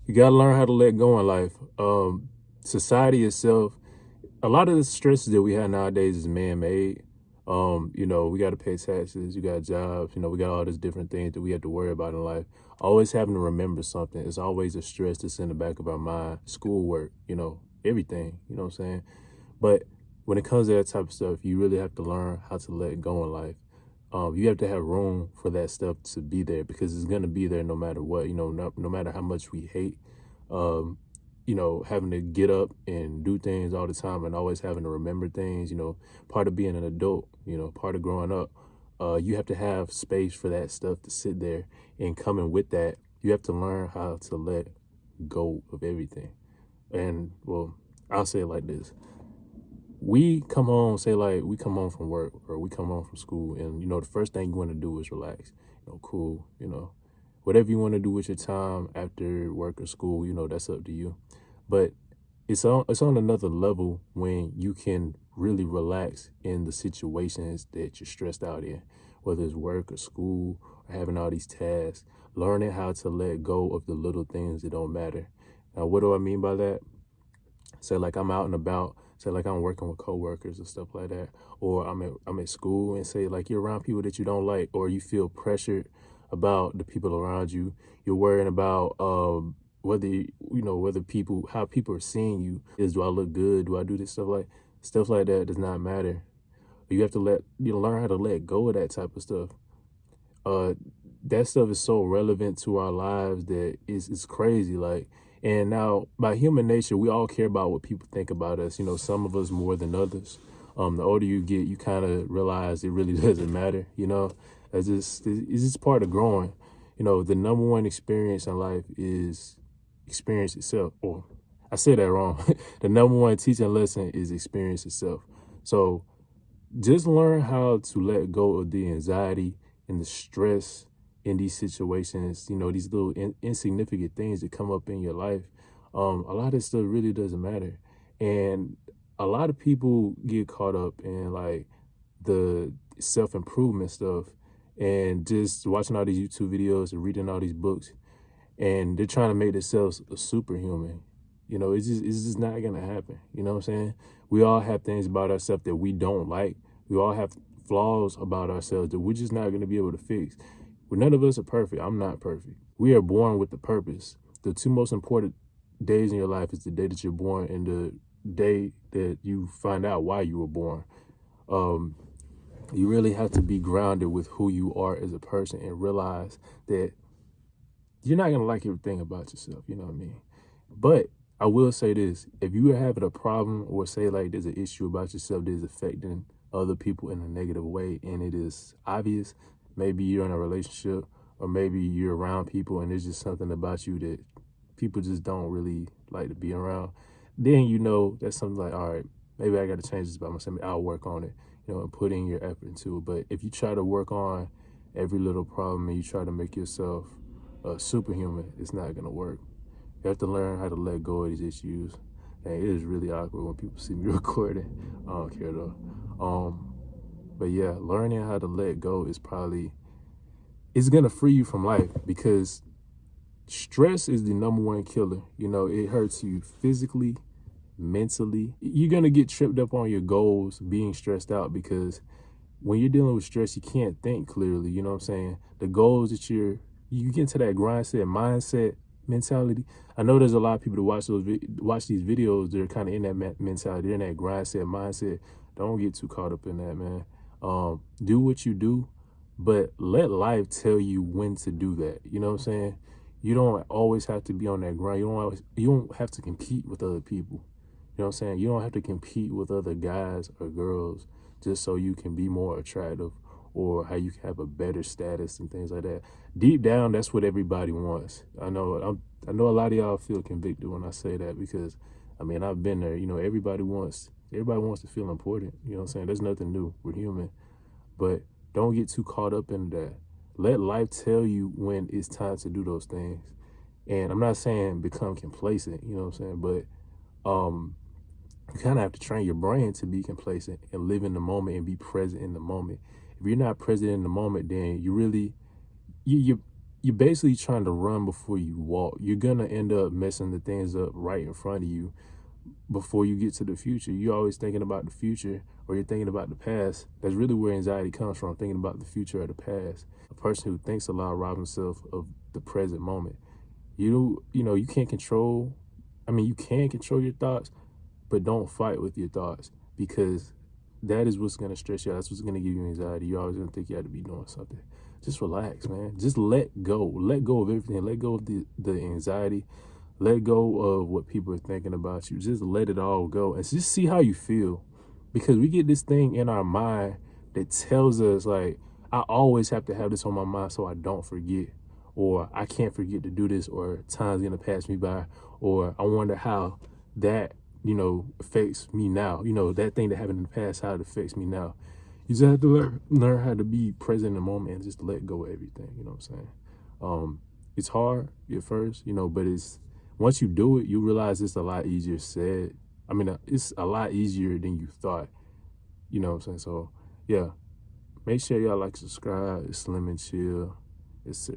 You got to learn how to let go in life. Society itself, a lot of the stresses that we have nowadays is man-made. We got to pay taxes, you got jobs, we got all these different things that we have to worry about in life. Always having to remember something. It's always a stress that's in the back of our mind. Schoolwork, everything, you know what I'm saying? But when it comes to that type of stuff, you really have to learn how to let go in life. You have to have room for that stuff to be there because it's going to be there no matter what, no matter how much we hate, um, having to get up and do things all the time and always having to remember things, part of being an adult, part of growing up. You have to have space for that stuff to sit there, and coming with that, you have to learn how to let go of everything. And well, I'll say it like this. We come home, say like we come home from work or we come home from school, and the first thing you want to do is relax. Cool, whatever you want to do with your time after work or school, that's up to you. But it's on another level when you can really relax in the situations that you're stressed out in, whether it's work or school or having all these tasks, learning how to let go of the little things that don't matter. Now, what do I mean by that? Say like I'm out and about, say like I'm working with coworkers and stuff like that, or I'm at school, and say like you're around people that you don't like, or you feel pressured about the people around you. You're worrying about whether people, how people are seeing you. Do I look good? Do I do this stuff like that does not matter. You have to learn how to let go of that type of stuff. uh that stuff is so relevant to our lives that it's crazy. Like, and now by human nature, we all care about what people think about us. Some of us more than others. The older you get, you kind of realize it really doesn't matter. It's just part of growing. The number one experience in life is experience itself. Or I said that wrong. The number one teaching lesson is experience itself. So just learn how to let go of the anxiety and the stress in these situations, these little insignificant things that come up in your life. A lot of stuff really doesn't matter. And a lot of people get caught up in like the self-improvement stuff and just watching all these YouTube videos and reading all these books, and they're trying to make themselves a superhuman. It's just not gonna happen. You know what I'm saying? We all have things about ourselves that we don't like. We all have flaws about ourselves that we're just not gonna be able to fix. Well, none of us are perfect. I'm not perfect. We are born with the purpose. The two most important days in your life is the day that you're born and the day that you find out why you were born. Um, you really have to be grounded with who you are as a person and realize that you're not going to like everything about yourself. You know what I mean? But I will say this. If you are having a problem, or say like there's an issue about yourself that is affecting other people in a negative way, and it is obvious, maybe you're in a relationship, or maybe you're around people and there's just something about you that people just don't really like to be around, then that's something like, all right, maybe I got to change this about myself. I'll work on it, and put in your effort into it. But if you try to work on every little problem and you try to make yourself superhuman, it's not going to work. You have to learn how to let go of these issues. And it is really awkward when people see me recording. I don't care though. But yeah, learning how to let go is it's going to free you from life, because stress is the number one killer. It hurts you physically, mentally. You're going to get tripped up on your goals being stressed out, because when you're dealing with stress, you can't think clearly. You know what I'm saying? The goals that you get into that mindset mentality. I know there's a lot of people that watch these videos. They're kind of in that mentality. They're in that mindset. Don't get too caught up in that, man. Do what you do, but let life tell you when to do that. You know what I'm saying? You don't always have to be on that grind. You don't have to compete with other people. You know what I'm saying? You don't have to compete with other guys or girls just so you can be more attractive, or how you can have a better status and things like that. Deep down, that's what everybody wants. I know a lot of y'all feel convicted when I say that, because I've been there. Everybody wants to feel important. You know what I'm saying? There's nothing new. We're human. But don't get too caught up in that. Let life tell you when it's time to do those things. And I'm not saying become complacent, you know what I'm saying? But you kind of have to train your brain to be complacent and live in the moment and be present in the moment. If you're not present in the moment, then you you're basically trying to run before you walk. You're gonna end up messing the things up right in front of you before you get to the future. You're always thinking about the future, or you're thinking about the past. That's really where anxiety comes from, thinking about the future or the past. A person who thinks a lot robs himself of the present moment. You can't control, I mean, you can control your thoughts, but don't fight with your thoughts, because that is what's going to stress you out. That's what's going to give you anxiety. You're always going to think you have to be doing something. Just relax, man. Just let go. Let go of everything. Let go of the anxiety. Let go of what people are thinking about you. Just let it all go and just see how you feel. Because we get this thing in our mind that tells us, like, I always have to have this on my mind so I don't forget. Or I can't forget to do this, or time's going to pass me by. Or I wonder how that, affects me now. That thing that happened in the past, how it affects me now. You just have to learn how to be present in the moment and just let go of everything. You know what I'm saying? It's hard at first, but it's once you do it, you realize it's a lot easier said. I mean, it's a lot easier than you thought. You know what I'm saying? So, yeah, make sure y'all like, subscribe. It's Slim and Chill. It's